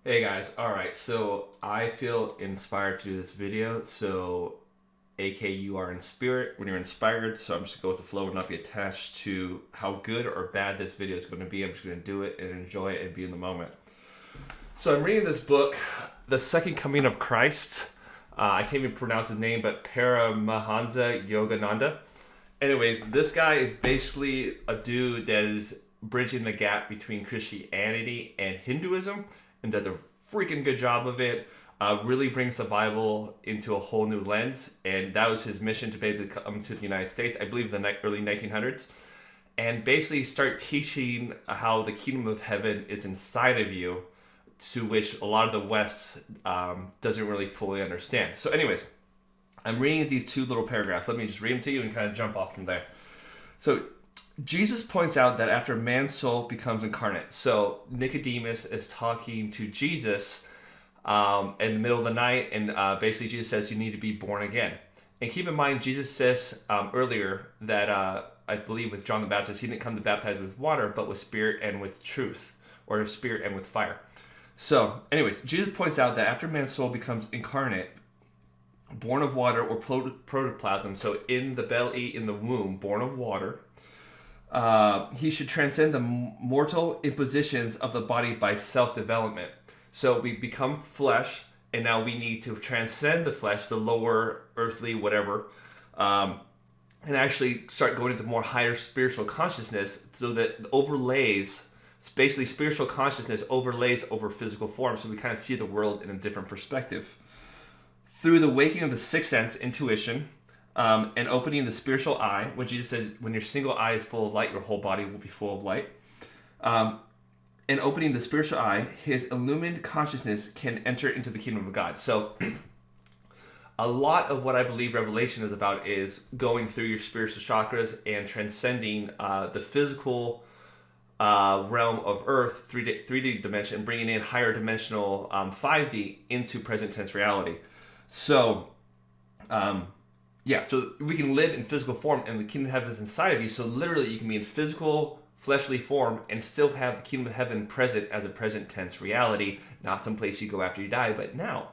Hey guys, alright, so I feel inspired to do this video, so aka you are in spirit when you're inspired, so I'm just gonna go with the flow and not be attached to how good or bad this video is going to be. I'm just going to do it and enjoy it and be in the moment. So I'm reading this book, The Second Coming of Christ. I can't even pronounce his name, but Paramahansa Yogananda. Anyways, this guy is basically a dude that is bridging the gap between Christianity and Hinduism and does a freaking good job of it. Really brings the Bible into a whole new lens, and that was his mission to basically come to the United States, I believe in the early 1900s, and basically start teaching how the kingdom of heaven is inside of you, to which a lot of the West doesn't really fully understand. So anyways, I'm reading these two little paragraphs. Let me just read them to you and kind of jump off from there. So Jesus points out that after man's soul becomes incarnate, so Nicodemus is talking to Jesus in the middle of the night, and basically Jesus says you need to be born again. And keep in mind, Jesus says earlier that I believe with John the Baptist, he didn't come to baptize with water, but with spirit and with truth, or spirit and with fire. So anyways, Jesus points out that after man's soul becomes incarnate, born of water or protoplasm, so in the belly, in the womb, born of water, he should transcend the mortal impositions of the body by self-development. So we become flesh, and now we need to transcend the flesh, the lower earthly whatever, and actually start going into more higher spiritual consciousness, so that overlays, basically spiritual consciousness overlays over physical form, so we kind of see the world in a different perspective. Through the waking of the sixth sense, intuition, and opening the spiritual eye, when Jesus says, when your single eye is full of light, your whole body will be full of light. And opening the spiritual eye, his illumined consciousness can enter into the kingdom of God. So a lot of what I believe Revelation is about is going through your spiritual chakras and transcending the physical realm of Earth, 3D dimension, and bringing in higher dimensional 5D into present tense reality. So so we can live in physical form, and the kingdom of heaven is inside of you. So literally, you can be in physical, fleshly form and still have the kingdom of heaven present as a present tense reality, not someplace you go after you die, but now.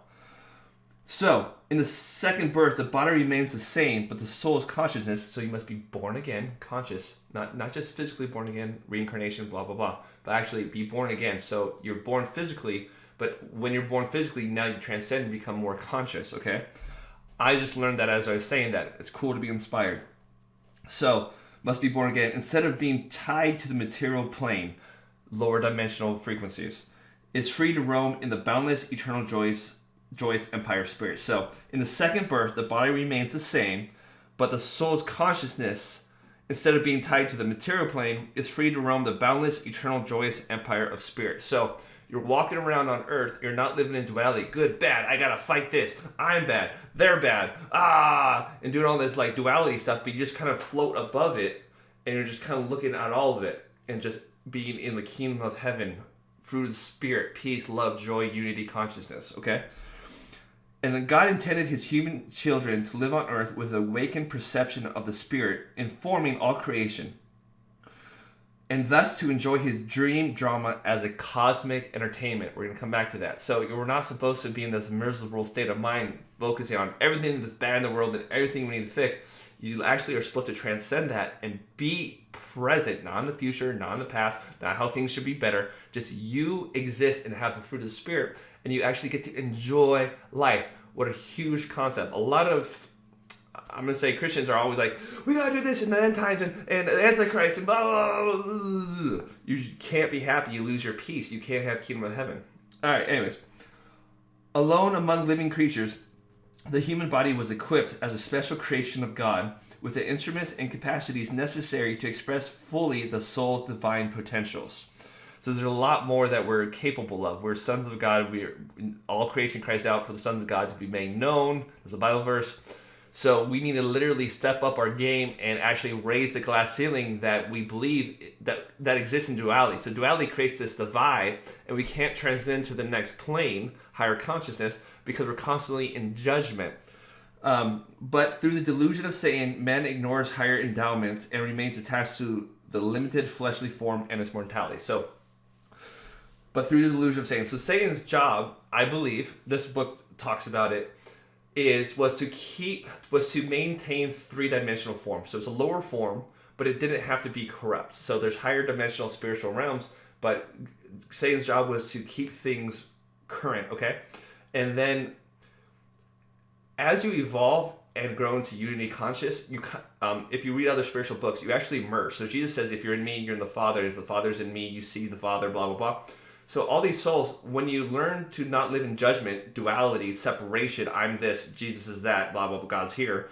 So in the second birth, the body remains the same, but the soul is consciousness. So you must be born again, conscious, not just physically born again, reincarnation, blah blah blah, but actually be born again. So you're born physically, but when you're born physically, now you transcend and become more conscious. Okay. I just learned that as I was saying that. It's cool to be inspired. So, must be born again. Instead of being tied to the material plane, lower dimensional frequencies, is free to roam in the boundless, eternal joyous empire of spirit. So, in the second birth, the body remains the same, but the soul's consciousness, instead of being tied to the material plane, is free to roam the boundless, eternal, joyous empire of spirit. So, you're walking around on Earth, you're not living in duality. Good, bad, I gotta fight this. I'm bad, they're bad, and doing all this like duality stuff, but you just kind of float above it, and you're just kind of looking at all of it, and just being in the kingdom of heaven, fruit of the spirit, peace, love, joy, unity, consciousness, okay? And then God intended his human children to live on Earth with an awakened perception of the spirit, informing all creation, and thus to enjoy his dream drama as a cosmic entertainment. We're going to come back to that. So we're not supposed to be in this miserable state of mind, focusing on everything that's bad in the world and everything we need to fix. You actually are supposed to transcend that and be present, not in the future, not in the past, not how things should be better. Just you exist and have the fruit of the spirit, and you actually get to enjoy life. What a huge concept. A lot of, I'm going to say, Christians are always like, we got to do this in the end times and Antichrist and blah, blah, blah, blah. You can't be happy. You lose your peace. You can't have kingdom of heaven. All right, anyways. Alone among living creatures, the human body was equipped as a special creation of God with the instruments and capacities necessary to express fully the soul's divine potentials. So there's a lot more that we're capable of. We're sons of God. All creation cries out for the sons of God to be made known. There's a Bible verse. So we need to literally step up our game and actually raise the glass ceiling that we believe that exists in duality. So duality creates this divide, and we can't transcend to the next plane, higher consciousness, because we're constantly in judgment. But through the delusion of Satan, man ignores higher endowments and remains attached to the limited fleshly form and its mortality. So but through the delusion of Satan. So Satan's job, I believe, this book talks about it, was to maintain three-dimensional form. So it's a lower form, but it didn't have to be corrupt. So there's higher dimensional spiritual realms, but Satan's job was to keep things current, okay? And then as you evolve and grow into unity conscious, if you read other spiritual books, you actually merge. So Jesus says, if you're in me, you're in the Father. If the Father's in me, you see the Father, blah, blah, blah. So all these souls, when you learn to not live in judgment, duality, separation, I'm this, Jesus is that, blah, blah, blah, God's here,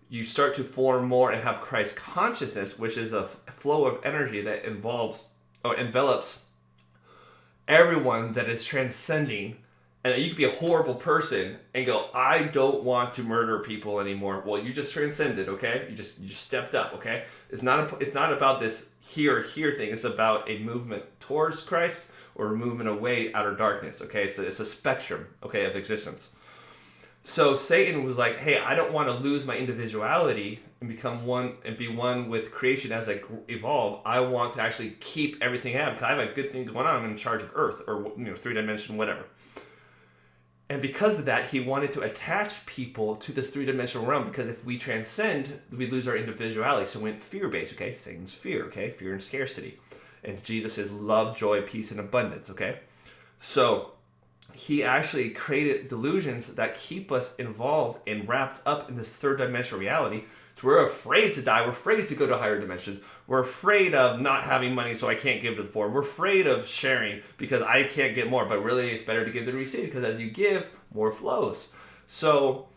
you start to form more and have Christ consciousness, which is a flow of energy that envelops everyone that is transcending. And you could be a horrible person and go, I don't want to murder people anymore. Well, you just transcended, okay? You just stepped up, okay? It's not about this here thing. It's about a movement towards Christ or a movement away outer darkness, okay? So it's a spectrum, okay, of existence. So Satan was like, hey, I don't want to lose my individuality and become one and be one with creation as I evolve. I want to actually keep everything out because I have a good thing going on. I'm in charge of Earth or three-dimension, whatever. And because of that, he wanted to attach people to this three-dimensional realm because if we transcend, we lose our individuality. So we went fear-based, okay? Satan's fear, okay? Fear and scarcity. And Jesus is love, joy, peace, and abundance, okay? So he actually created delusions that keep us involved and wrapped up in this third-dimensional reality. So we're afraid to die. We're afraid to go to higher dimensions. We're afraid of not having money so I can't give to the poor. We're afraid of sharing because I can't get more. But really, it's better to give than receive because as you give, more flows. So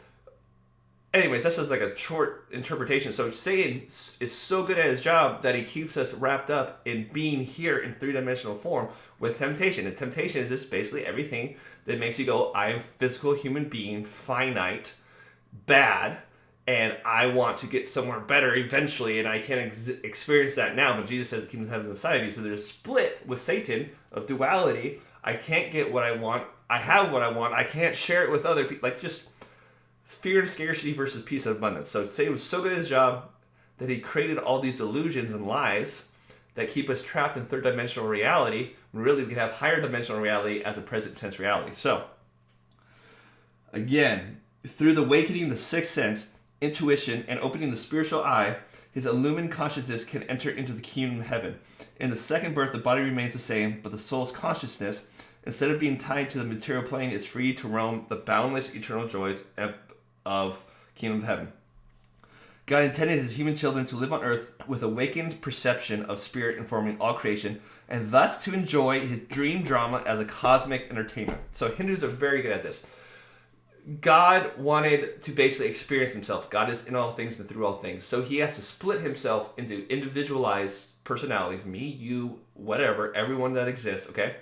anyways, that's just like a short interpretation. So Satan is so good at his job that he keeps us wrapped up in being here in three-dimensional form with temptation. And temptation is just basically everything that makes you go, I am a physical human being, finite, bad, and I want to get somewhere better eventually, and I can't experience that now. But Jesus says the kingdom of heaven is inside of you. So there's a split with Satan of duality. I can't get what I want. I have what I want. I can't share it with other people. Like just fear and scarcity versus peace and abundance. So Satan was so good at his job that he created all these illusions and lies that keep us trapped in third-dimensional reality, when really we can have higher dimensional reality as a present tense reality. So, again, through the awakening the sixth sense, intuition, and opening the spiritual eye, his illumined consciousness can enter into the kingdom of heaven. In the second birth, the body remains the same, but the soul's consciousness, instead of being tied to the material plane, is free to roam the boundless eternal joys of kingdom of heaven. God intended his human children to live on earth with awakened perception of spirit informing all creation, and thus to enjoy his dream drama as a cosmic entertainment. So Hindus are very good at this. God wanted to basically experience himself. God is in all things and through all things. So he has to split himself into individualized personalities, me, you, whatever, everyone that exists, okay?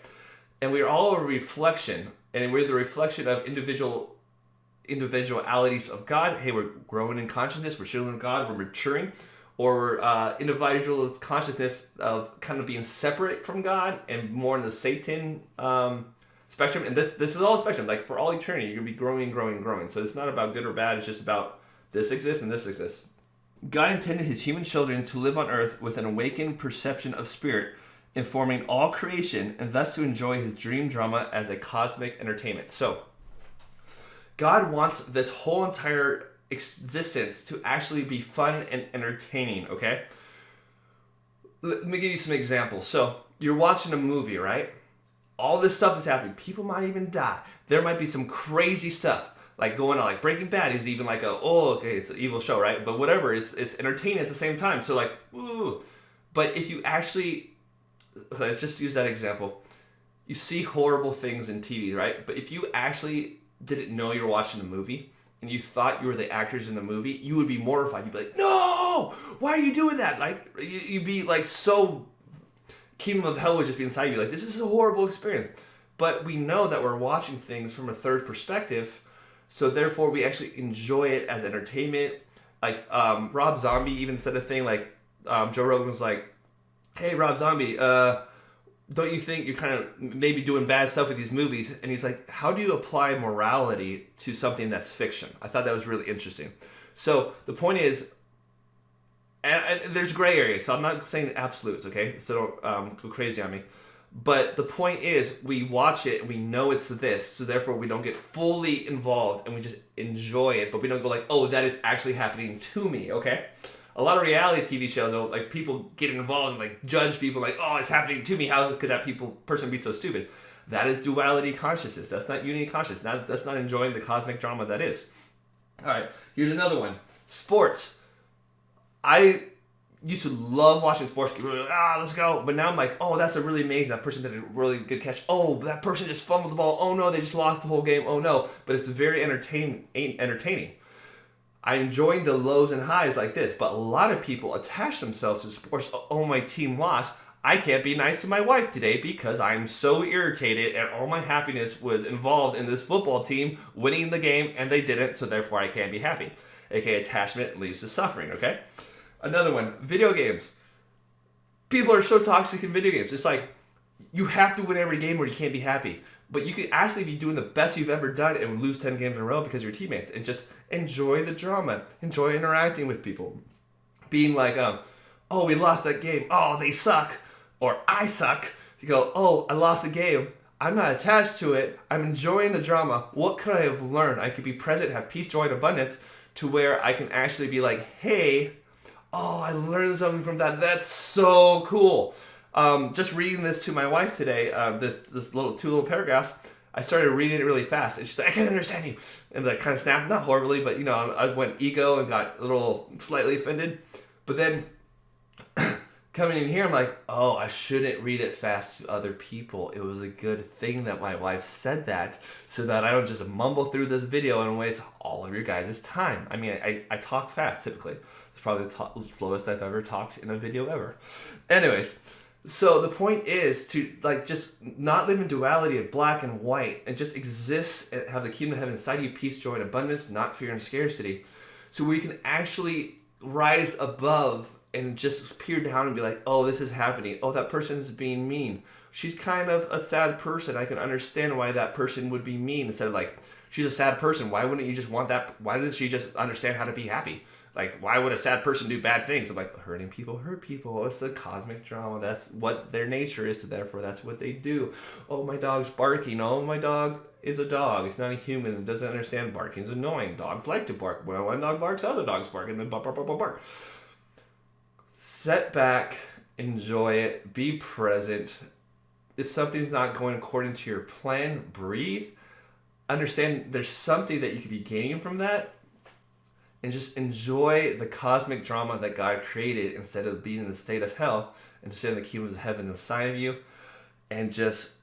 And we're all a reflection, and we're the reflection of individualities of God. Hey, we're growing in consciousness, we're children of God, we're maturing, or individual consciousness of kind of being separate from God and more in the Satan spectrum. And this is all a spectrum. Like for all eternity, you're gonna be growing. So it's not about good or bad. It's just about this exists and this exists. God intended his human children to live on earth with an awakened perception of spirit, informing all creation, and thus to enjoy his dream drama as a cosmic entertainment. So God wants this whole entire existence to actually be fun and entertaining, okay? Let me give you some examples. So you're watching a movie, right? All this stuff is happening. People might even die. There might be some crazy stuff like going on. Like Breaking Bad is even like it's an evil show, right? But whatever, it's entertaining at the same time. So like, ooh. But if you actually, let's just use that example. You see horrible things in TV, right? But if you actually didn't know you were watching a movie and you thought you were the actors in the movie, you would be mortified. You'd be like, no, why are you doing that? Like, you'd be like so... Kingdom of hell would just be inside you, like, this is a horrible experience. But we know that we're watching things from a third perspective, so therefore we actually enjoy it as entertainment. Like Rob Zombie even said a thing like, Joe Rogan was like, hey Rob Zombie, don't you think you're kind of maybe doing bad stuff with these movies? And he's like, how do you apply morality to something that's fiction? I thought that was really interesting. So the point is, and there's gray areas, so I'm not saying absolutes, okay? So don't go crazy on me. But the point is, we watch it and we know it's this, so therefore we don't get fully involved and we just enjoy it, but we don't go like, oh, that is actually happening to me, okay? A lot of reality TV shows, though, like people get involved and like judge people like, oh, it's happening to me. How could that person be so stupid? That is duality consciousness. That's not unity consciousness. That's not enjoying the cosmic drama that is. All right, here's another one. Sports. I used to love watching sports. Let's go. But now I'm like, oh, that's a really amazing. That person did a really good catch. Oh, that person just fumbled the ball. Oh no, they just lost the whole game. Oh no. But it's very entertaining. I enjoy the lows and highs like this, but a lot of people attach themselves to sports. Oh, my team lost. I can't be nice to my wife today because I'm so irritated and all my happiness was involved in this football team winning the game and they didn't, so therefore I can't be happy. AKA attachment leads to suffering, okay? Another one, video games. People are so toxic in video games. It's like, you have to win every game or you can't be happy. But you could actually be doing the best you've ever done and lose 10 games in a row because of your teammates. And just enjoy the drama. Enjoy interacting with people. Being like, oh, we lost that game. Oh, they suck. Or I suck. You go, oh, I lost the game. I'm not attached to it. I'm enjoying the drama. What could I have learned? I could be present, have peace, joy, and abundance to where I can actually be like, hey, oh, I learned something from that. That's so cool. Just reading this to my wife today, this two little paragraphs, I started reading it really fast. And she's like, I can't understand you. And I kind of snapped, not horribly, but I went ego and got a little slightly offended. But then coming in here, I'm like, oh, I shouldn't read it fast to other people. It was a good thing that my wife said that so that I don't just mumble through this video and waste all of your guys' time. I mean, I talk fast typically. It's probably the slowest I've ever talked in a video ever. Anyways. So the point is to like just not live in duality of black and white and just exist and have the kingdom of heaven inside you, peace, joy, and abundance, not fear and scarcity. So we can actually rise above and just peer down and be like, oh, this is happening. Oh, that person's being mean. She's kind of a sad person. I can understand why that person would be mean instead of like, she's a sad person. Why wouldn't you just want that? Why doesn't she just understand how to be happy? Like, why would a sad person do bad things? I'm like, hurting people hurt people. It's the cosmic drama. That's what their nature is, so therefore that's what they do. Oh, my dog's barking. Oh, my dog is a dog. It's not a human. It doesn't understand barking. It's annoying. Dogs like to bark. When one dog barks, other dogs bark, and then bark, bark, bark, bark, bark. Set back. Enjoy it. Be present. If something's not going according to your plan, breathe. Understand there's something that you could be gaining from that. And just enjoy the cosmic drama that God created instead of being in the state of hell, instead of the kingdom of heaven inside of you. And just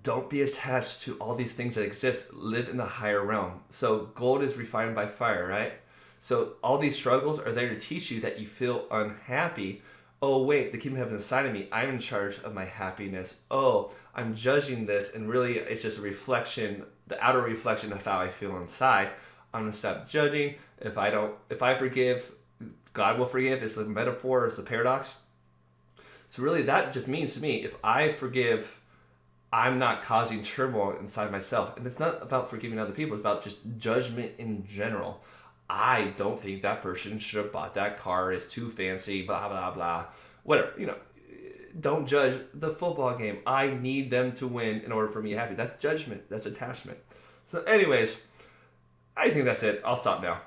don't be attached to all these things that exist. Live in the higher realm. So gold is refined by fire, right? So all these struggles are there to teach you that you feel unhappy. Oh, wait, the kingdom of heaven inside of me. I'm in charge of my happiness. Oh, I'm judging this. And really, it's just a reflection, the outer reflection of how I feel inside. I'm going to stop judging. If I forgive, God will forgive. It's a metaphor. It's a paradox. So really that just means to me, if I forgive, I'm not causing turmoil inside myself. And it's not about forgiving other people. It's about just judgment in general. I don't think that person should have bought that car. It's too fancy, blah, blah, blah. Whatever, don't judge the football game. I need them to win in order for me to be happy. That's judgment. That's attachment. So anyways, I think that's it. I'll stop now.